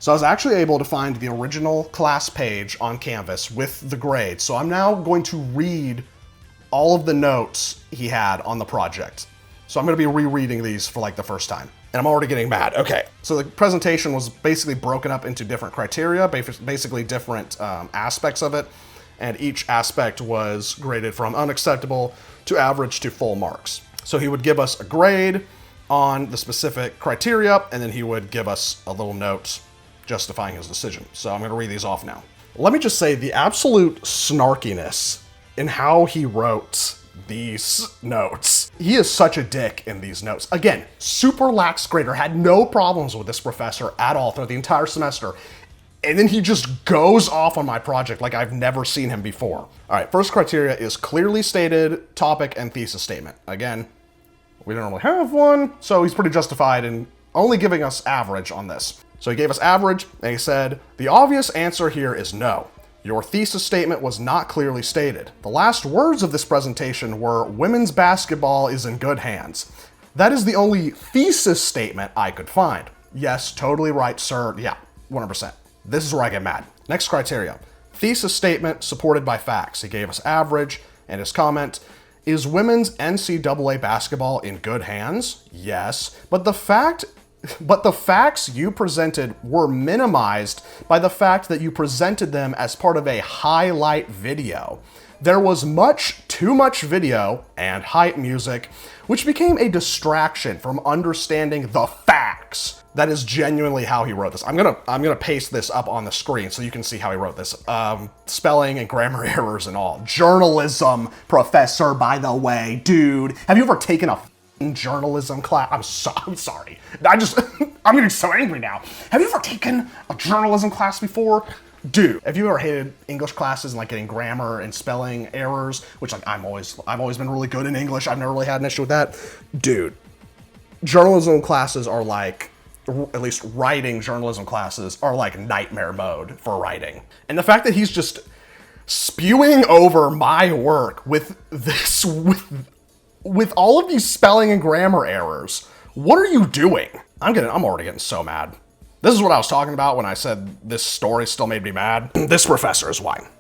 So I was actually able to find the original class page on Canvas with the grade. So I'm now going to read all of the notes he had on the project. So I'm gonna be rereading these for like the first time. And I'm already getting mad. Okay, so the presentation was basically broken up into different criteria, basically different aspects of it. And each aspect was graded from unacceptable to average to full marks. So he would give us a grade on the specific criteria, and then he would give us a little note justifying his decision. So I'm gonna read these off now. Let me just say the absolute snarkiness in how he wrote these notes. He is such a dick in these notes. Again, super lax grader, had no problems with this professor at all throughout the entire semester. And then he just goes off on my project like I've never seen him before. All right, first criteria is clearly stated topic and thesis statement. Again, we don't really have one, so he's pretty justified in only giving us average on this. So he gave us average, and he said, the obvious answer here is no. Your thesis statement was not clearly stated. The last words of this presentation were, women's basketball is in good hands. That is the only thesis statement I could find. Yes, totally right, sir. Yeah, 100%. This is where I get mad. Next criteria, thesis statement supported by facts. He gave us average, and his comment, is women's NCAA basketball in good hands? Yes, but the facts you presented were minimized by the fact that you presented them as part of a highlight video. There was too much video and hype music, which became a distraction from understanding the facts. That is genuinely how he wrote this. I'm gonna paste this up on the screen so you can see how he wrote this. Spelling and grammar errors and all. Journalism professor, by the way, dude. Have you ever taken a journalism class? I'm sorry. I'm getting so angry now. Have you ever taken a journalism class before? Dude, have you ever hated English classes and like getting grammar and spelling errors, which like I've always been really good in English. I've never really had an issue with that. Dude, journalism classes are like, at least writing journalism classes are like nightmare mode for writing. And the fact that he's just spewing over my work with all of these spelling and grammar errors, what are you doing? I'm already getting so mad. This is what I was talking about when I said this story still made me mad. This professor is why.